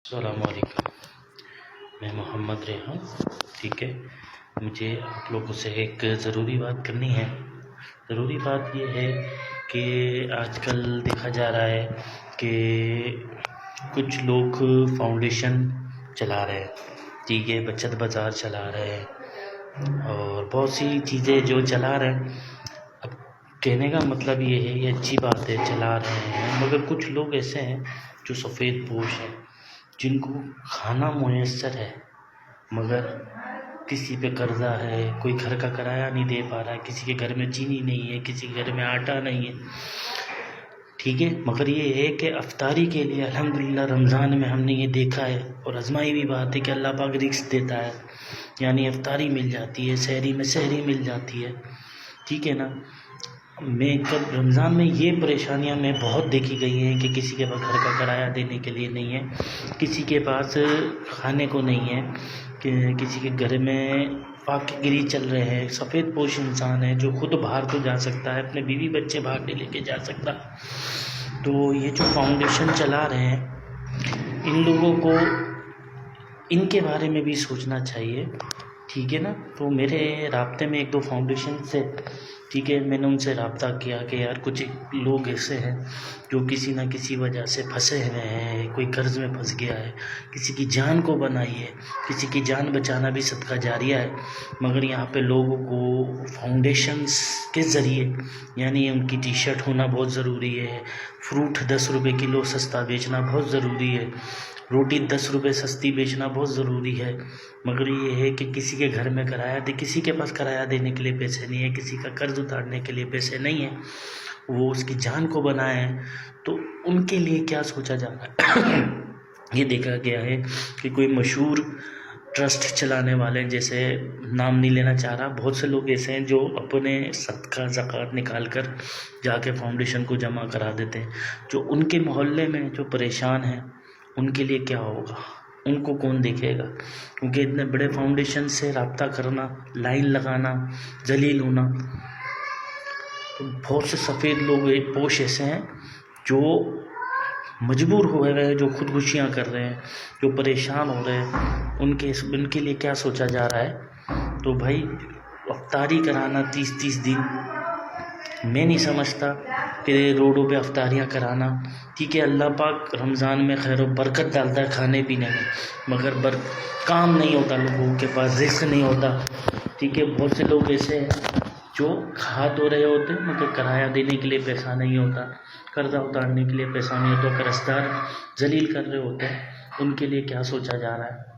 السلام علیکم، میں محمد ریحان. ٹھیک ہے، مجھے آپ لوگوں سے ایک ضروری بات کرنی ہے. ضروری بات یہ ہے کہ آج کل دیکھا جا رہا ہے کہ کچھ لوگ فاؤنڈیشن چلا رہے ہیں. ٹھیک ہے، بچت بازار چلا رہے ہیں اور بہت سی چیزیں جو چلا رہے ہیں. اب کہنے کا مطلب یہ ہے، یہ اچھی بات ہے، چلا رہے ہیں، مگر کچھ لوگ ایسے ہیں جو سفید پوش ہیں، جن کو کھانا میسر ہے مگر کسی پہ قرضہ ہے، کوئی گھر کا کرایہ نہیں دے پا رہا ہے، کسی کے گھر میں چینی نہیں ہے، کسی کے گھر میں آٹا نہیں ہے. ٹھیک ہے، مگر یہ ہے کہ افطاری کے لیے الحمدللہ رمضان میں ہم نے یہ دیکھا ہے اور آزمائی بھی بات ہے کہ اللہ پاک رزق دیتا ہے، یعنی افطاری مل جاتی ہے، سحری میں سحری مل جاتی ہے. ٹھیک ہے نا. میں کب رمضان میں یہ پریشانیاں میں بہت دیکھی گئی ہیں کہ کسی کے پاس گھر کا کرایہ دینے کے لیے نہیں ہے، کسی کے پاس کھانے کو نہیں ہے، کہ کسی کے گھر میں فاقہ گری چل رہے ہیں. سفید پوش انسان ہے جو خود باہر تو جا سکتا ہے، اپنے بیوی بچے باہر نہیں لے کے جا سکتا. تو یہ جو فاؤنڈیشن چلا رہے ہیں، ان لوگوں کو ان کے بارے میں بھی سوچنا چاہیے. ٹھیک ہے نا. تو میرے رابطے میں ایک دو فاؤنڈیشن سے، ٹھیک ہے، میں نے ان سے رابطہ کیا کہ یار کچھ لوگ ایسے ہیں جو کسی نہ کسی وجہ سے پھنسے ہوئے ہیں، کوئی قرض میں پھنس گیا ہے، کسی کی جان کو بنائی ہے. کسی کی جان بچانا بھی صدقہ جاریہ ہے، مگر یہاں پہ لوگوں کو فاؤنڈیشنز کے ذریعے، یعنی ان کی ٹی شرٹ ہونا بہت ضروری ہے، فروٹ 10 روپے کلو سستا بیچنا بہت ضروری ہے، روٹی 10 روپے سستی بیچنا بہت ضروری ہے. مگر یہ ہے کہ کسی کے گھر میں کسی کے پاس کرایہ دینے کے لیے پیسے نہیں ہیں، کسی کا قرض اتارنے کے لیے پیسے نہیں ہیں، وہ اس کی جان کو بنائے ہیں. تو ان کے لیے کیا سوچا جا رہا ہے؟ یہ دیکھا گیا ہے کہ کوئی مشہور ٹرسٹ چلانے والے، جیسے نام نہیں لینا چاہ رہا، بہت سے لوگ ایسے ہیں جو اپنے صدقہ زکوٰۃ نکال کر جا کے فاؤنڈیشن کو جمع کرا دیتے ہیں. جو ان کے محلے میں جو پریشان ہیں، ان کے لیے کیا ہوگا؟ ان کو کون دیکھے گا؟ کیونکہ اتنے بڑے فاؤنڈیشن سے رابطہ کرنا، لائن لگانا، ذلیل ہونا. تو بہت سے سفید لوگ پوش ایسے ہیں جو مجبور ہوئے ہیں، جو خودکشیاں کر رہے ہیں، جو پریشان ہو رہے ہیں. ان کے لیے کیا سوچا جا رہا ہے؟ تو بھائی افطاری کرانا 30 دن، میں نہیں سمجھتا کہ روڈوں پہ افطاریاں کرانا. ٹھیک ہے، اللہ پاک رمضان میں خیر و برکت ڈالتا ہے کھانے پینے میں، مگر کام نہیں ہوتا، لوگوں کے پاس رزق نہیں ہوتا. ٹھیک ہے، بہت سے لوگ ایسے ہیں جو کھا تو رہے ہوتے ہیں مگر کرایہ دینے کے لیے پیسہ نہیں ہوتا، قرضہ اتارنے کے لیے پیسہ نہیں ہوتا، قرض دار ذلیل کر رہے ہوتے ہیں. ان کے لیے کیا سوچا جا رہا ہے؟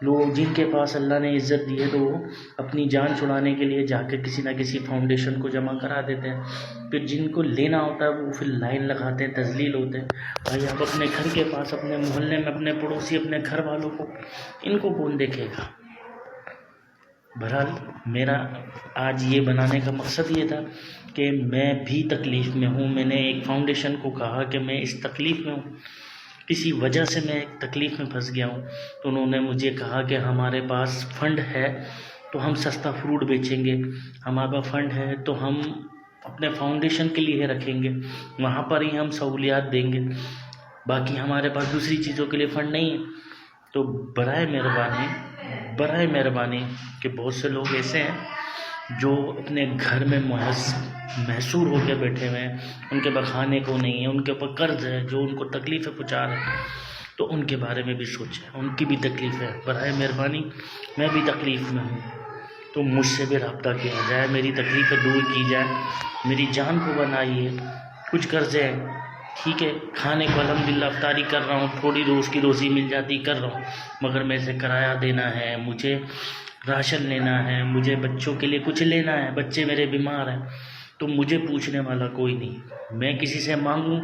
لوگ جن کے پاس اللہ نے عزت دی ہے تو وہ اپنی جان چھڑانے کے لیے جا کے کسی نہ کسی فاؤنڈیشن کو جمع کرا دیتے ہیں. پھر جن کو لینا ہوتا ہے وہ پھر لائن لگاتے ہیں، تذلیل ہوتے ہیں. بھائی آپ اپنے گھر کے پاس، اپنے محلے میں، اپنے پڑوسی، اپنے گھر والوں کو، ان کو کون دیکھے گا؟ بہرحال میرا آج یہ بنانے کا مقصد یہ تھا کہ میں بھی تکلیف میں ہوں. میں نے ایک فاؤنڈیشن کو کہا کہ میں اس تکلیف میں ہوں، کسی وجہ سے میں ایک تکلیف میں پھنس گیا ہوں. تو انہوں نے مجھے کہا کہ ہمارے پاس فنڈ ہے تو ہم سستا فروٹ بیچیں گے، ہمارے پاس فنڈ ہے تو ہم اپنے فاؤنڈیشن کے لیے رکھیں گے، وہاں پر ہی ہم سہولیات دیں گے، باقی ہمارے پاس دوسری چیزوں کے لیے فنڈ نہیں ہے. تو برائے مہربانی کہ بہت سے لوگ ایسے ہیں جو اپنے گھر میں محصور ہو کے بیٹھے ہوئے ہیں، ان کے پاس کھانے کو نہیں ہے، ان کے اوپر قرض ہے جو ان کو تکلیفیں پہنچا رہے ہیں. تو ان کے بارے میں بھی سوچیں، ان کی بھی تکلیف ہے. برائے مہربانی، میں بھی تکلیف میں ہوں تو مجھ سے بھی رابطہ کیا جائے، میری تکلیفیں دور کی جائے، میری جان کو بنائیے. کچھ قرضے ہیں، ٹھیک ہے، کھانے کو الحمدللہ افطاری کر رہا ہوں، تھوڑی روز کی روزی مل جاتی کر رہا ہوں، مگر میں سے کرایہ دینا ہے، مجھے راشن لینا ہے، مجھے بچوں کے لیے کچھ لینا ہے، بچے میرے بیمار ہیں، تو مجھے پوچھنے والا کوئی نہیں. میں کسی سے مانگوں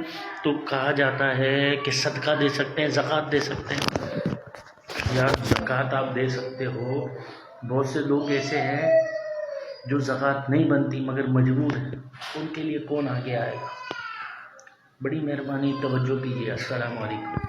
تو کہا جاتا ہے کہ صدقہ دے سکتے ہیں، زکوٰۃ دے سکتے ہیں. یار زکوٰۃ آپ دے سکتے ہو، بہت سے لوگ ایسے ہیں جو زکوٰۃ نہیں بنتی مگر مجبور ہیں، ان کے لیے کون آگے آئے گا؟ بڑی مہربانی توجہ کیجیے. السلام علیکم.